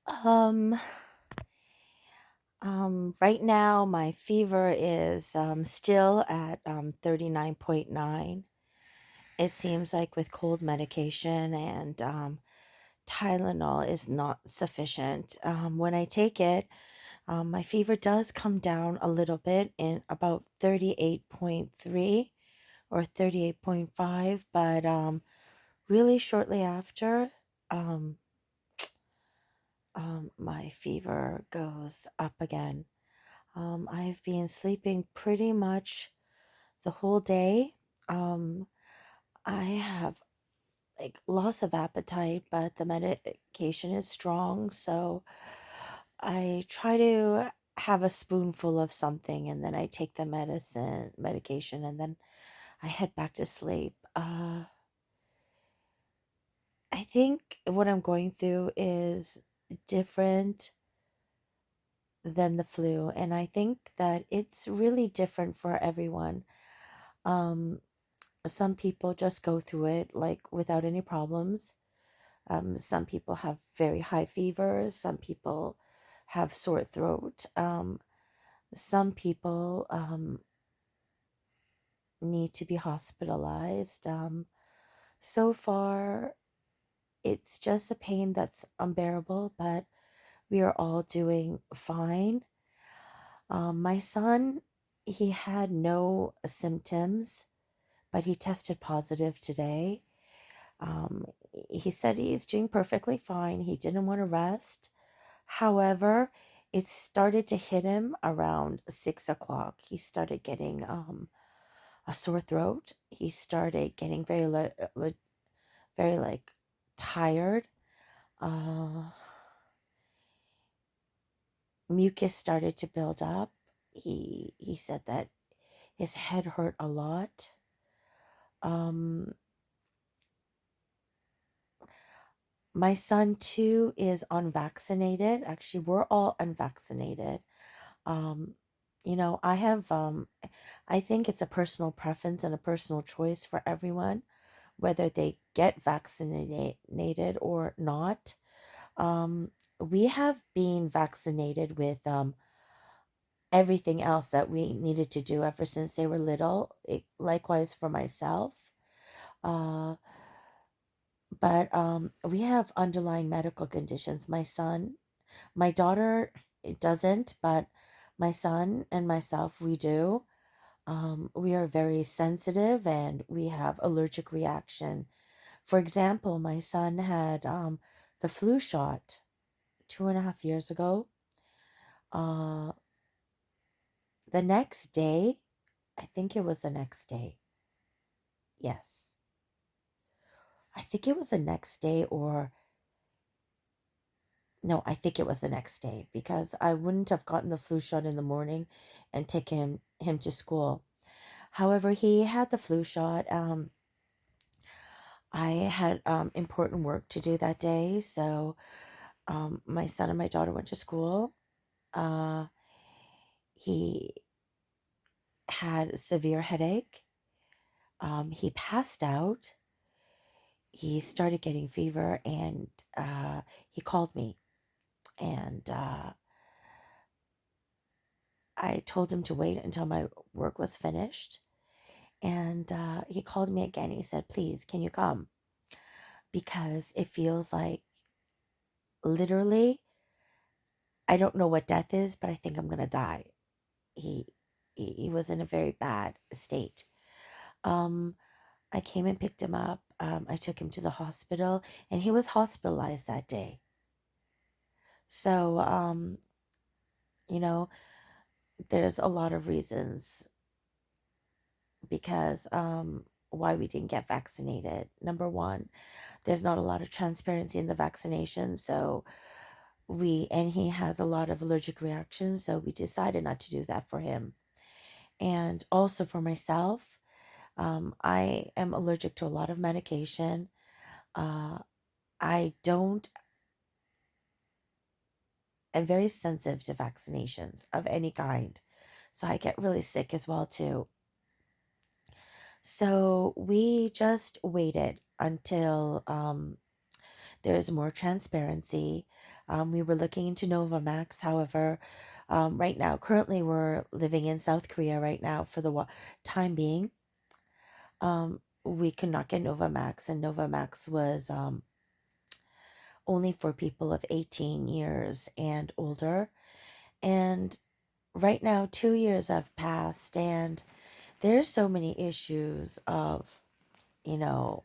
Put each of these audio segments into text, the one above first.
Um, right now my fever is still at 39.9. It seems like with cold medication and Tylenol is not sufficient. When I take it, my fever does come down a little bit in about 38.3 or 38.5, but really shortly after, um, my fever goes up again. I've been sleeping pretty much the whole day. Um, I have like loss of appetite, but the medication is strong, so I try to have a spoonful of something and then I take the medication, and then I head back to sleep. I think what I'm going through is different than the flu, and I think that it's really different for everyone. Um, some people just go through it like without any problems. Some people have very high fevers. Some people have sore throat. Some people need to be hospitalized. So far, it's just a pain that's unbearable, but we are all doing fine. My son, he had no symptoms, but he tested positive today. Um, he said he's doing perfectly fine. He didn't want to rest. However, it started to hit him around 6 o'clock. He started getting a sore throat. He started getting very like tired. Uh, Mucus started to build up. He said that his head hurt a lot. Um, my son too is unvaccinated. Actually, we're all unvaccinated. Um, I think it's a personal preference and a personal choice for everyone, whether they get vaccinated or not. Um, we have been vaccinated with everything else that we needed to do ever since they were little. Likewise for myself. Uh, but we have underlying medical conditions. My daughter it doesn't, but my son and myself, we do. We are very sensitive and we have allergic reaction. For example, my son had the flu shot 2.5 years ago. Uh, the next day, I think it was the next day. Yes. I think it was the next day, or no, I think it was the next day because I wouldn't have gotten the flu shot in the morning and taken him to school. However, he had the flu shot. I had important work to do that day, so my son and my daughter went to school. Uh, he had a severe headache. He passed out. He started getting fever, and he called me. And I told him to wait until my work was finished. And he called me again. He said, "Please, can you come? Because it feels like literally, I don't know what death is, but I think I'm going to die." He, he was in a very bad state. Um, I came and picked him up. I took him to the hospital, and he was hospitalized that day. So, you know, there's a lot of reasons because why we didn't get vaccinated. Number one, there's not a lot of transparency in the vaccination, so and he has a lot of allergic reactions, so we decided not to do that for him. And also for myself, I am allergic to a lot of medication. Uh, I don't, I'm very sensitive to vaccinations of any kind. So I get really sick as well too. So we just waited until there is more transparency. We were looking into Novamax. However, right now, currently, we're living in South Korea right now for the time being. We could not get Novamax, and Novamax was only for people of 18 years and older. And right now, 2 years have passed, and there's so many issues of, you know,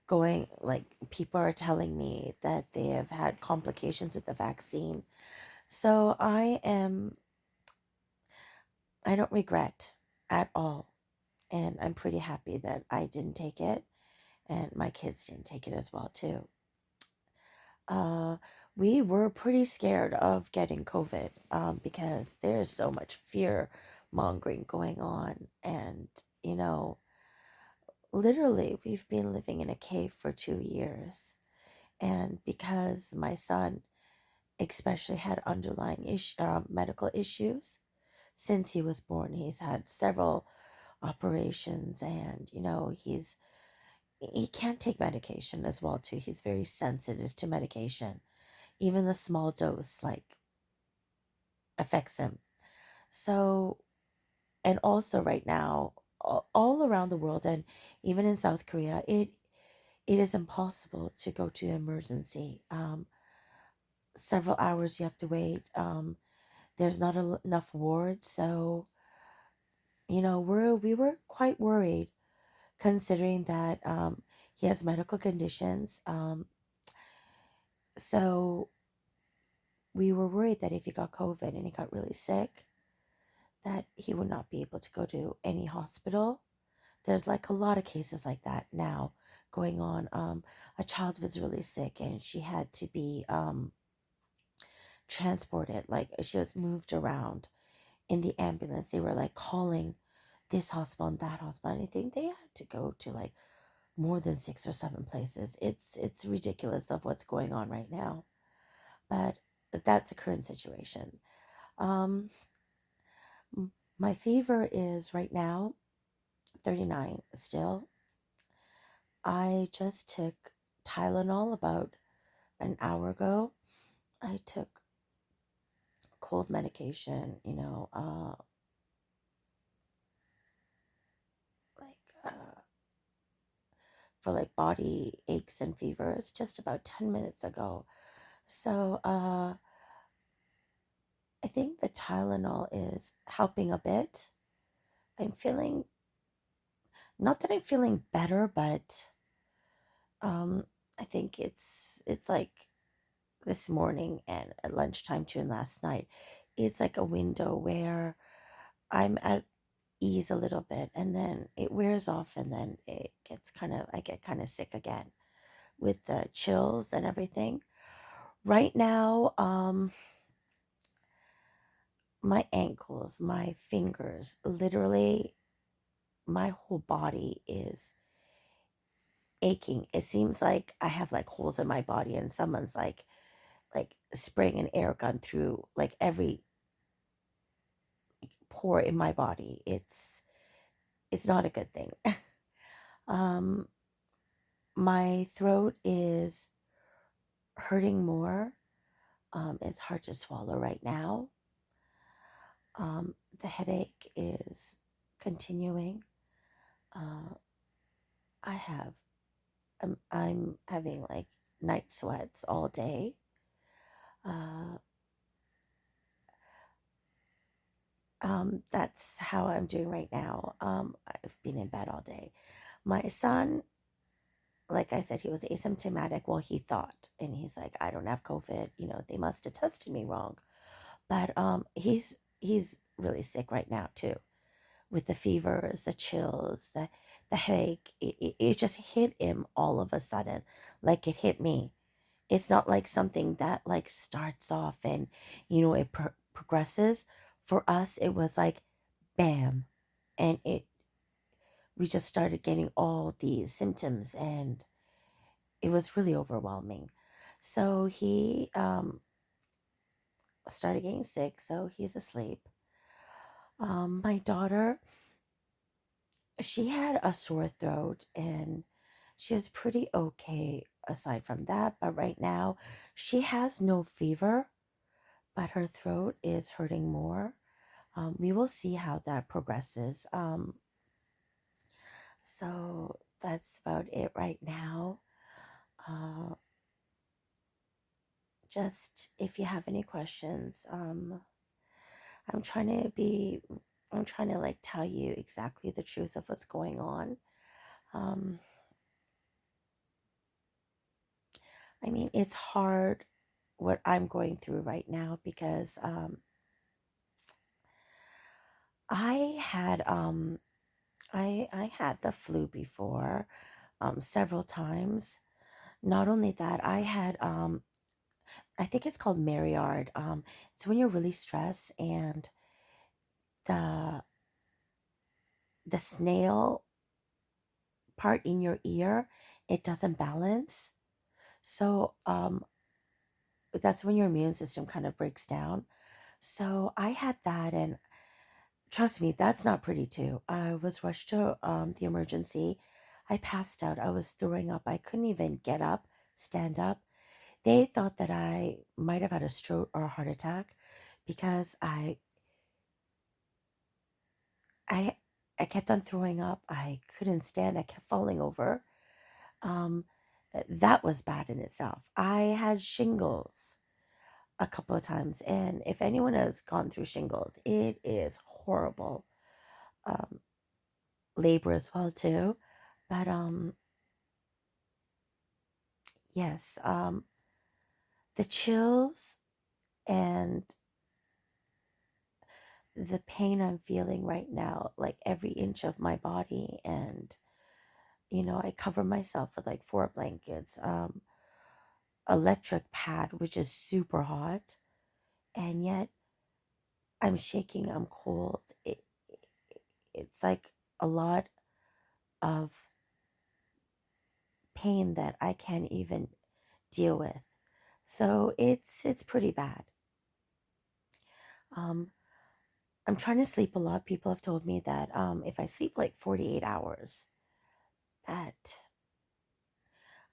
going, like, people are telling me that they have had complications with the vaccine. So I don't regret at all. And I'm pretty happy that I didn't take it and my kids didn't take it as well too. Uh, we were pretty scared of getting COVID because there's so much fear mongering going on. And, you know, literally, we've been living in a cave for 2 years. And because my son especially had underlying medical issues since he was born, he's had several operations, and, you know, he can't take medication as well too. He's very sensitive to medication. Even the small dose, like, affects him. So, and also right now, all around the world, and even in South Korea, it is impossible to go to emergency. Several hours you have to wait. There's not enough wards, so, you know, we were quite worried, considering that he has medical conditions. So we were worried that if he got COVID and he got really sick, that he would not be able to go to any hospital. There's like a lot of cases like that now going on. A child was really sick and she had to be transported, like she was moved around in the ambulance. They were like calling this hospital and that hospital. And I think they had to go to like more than 6 or 7 places. It's ridiculous of what's going on right now. But that's the current situation. Um, my fever is right now 39 still. I just took Tylenol about an hour ago. I took cold medication, like for like body aches and fevers just about 10 minutes ago. So I think the Tylenol is helping a bit. I'm feeling, not that I'm feeling better, but um, I think it's like this morning and at lunchtime too, and last night, it's like a window where I'm at ease a little bit, and then it wears off, and then I get kind of sick again with the chills and everything. Right now, my ankles, my fingers, literally my whole body is aching. It seems like I have like holes in my body and someone's like spraying an air gun through like every pore in my body. It's not a good thing. um my throat is hurting more. It's hard to swallow right now. The headache is continuing. uh I have I'm having like night sweats all day. uh that's how I'm doing right now. I've been in bed all day. My son, like I said, he was asymptomatic. Well, he thought, and he's like, I don't have COVID. You know, they must have tested me wrong. But he's really sick right now too, with the fevers, the chills, the headache. It just hit him all of a sudden, like it hit me. It's not like something that like starts off and, it progresses. For us, it was like bam, and it we just started getting all these symptoms, and it was really overwhelming. So he started getting sick, so he's asleep. My daughter, she had a sore throat and she was pretty okay aside from that. But right now, she has no fever, but her throat is hurting more. We will see how that progresses. So that's about it right now. Uh, just if you have any questions, I'm trying to be, I'm trying to like tell you exactly the truth of what's going on. Um, I mean, it's hard what I'm going through right now because I had I had the flu before several times. Not only that, I had I think it's called Maillard. It's when you're really stressed and the the snail part in your ear, it doesn't balance. So that's when your immune system kind of breaks down. So I had that, and trust me, that's not pretty too. I was rushed to the emergency. I passed out. I was throwing up. I couldn't even get up, stand up. They thought that I might have had a stroke or a heart attack because I I kept on throwing up. I couldn't stand. I kept falling over. Um, that was bad in itself. I had shingles a couple of times, and if anyone has gone through shingles, it is horrible. Um, labor as well too, but yes, the chills and the pain I'm feeling right now, like every inch of my body, and I cover myself with like 4 blankets, electric pad, which is super hot, and yet I'm shaking, I'm cold. It's like a lot of pain that I can't even deal with. So it's pretty bad. Um, I'm trying to sleep a lot. People have told me that if I sleep like 48 hours, that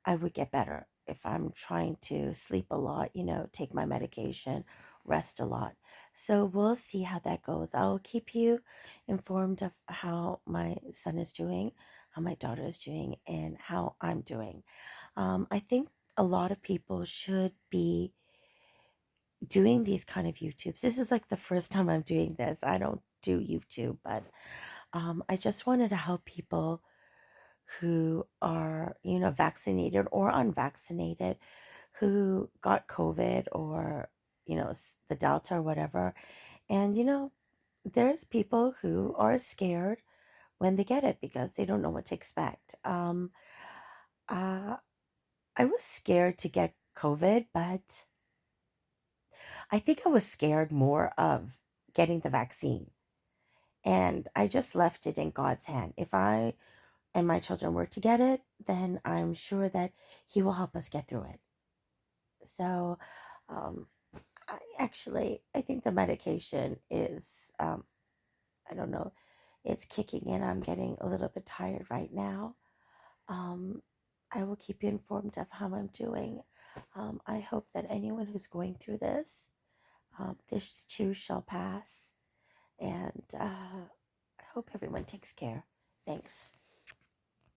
I would get better. If I'm trying to sleep a lot, take my medication, rest a lot. So we'll see how that goes. I'll keep you informed of how my son is doing, how my daughter is doing, and how I'm doing. I think a lot of people should be doing these kind of YouTubes. This is like the first time I'm doing this. I don't do YouTube, but I just wanted to help people who are, vaccinated or unvaccinated, who got COVID or, the Delta or whatever. And, there's people who are scared when they get it because they don't know what to expect. Uh, I was scared to get COVID, but I think I was scared more of getting the vaccine. And I just left it in God's hand. If I and my children were to get it, then I'm sure that He will help us get through it. So, um, I think the medication is, I don't know, it's kicking in. I'm getting a little bit tired right now. Um, I will keep you informed of how I'm doing. I hope that anyone who's going through this too shall pass. And I hope everyone takes care. Thanks.